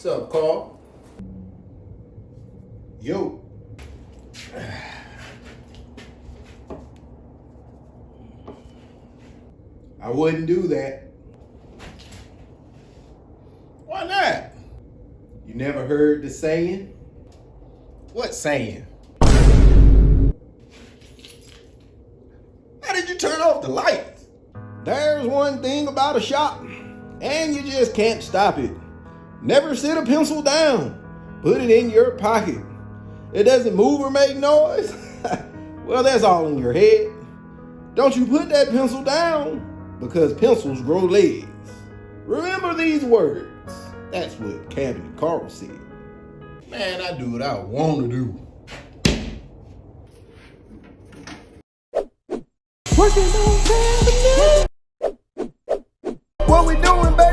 What's up, Carl? Yo. I wouldn't do that. Why not? You never heard the saying? What saying? How did you turn off the lights? There's one thing about a shop, and you just can't stop it. Never sit a pencil down. Put it in your pocket. It doesn't move or make noise? Well, that's all in your head. Don't you put that pencil down, because pencils grow legs. Remember these words. That's what Cabinet Carl said. Man, I do what I want to do. Working on Cabinet. What we doing, baby?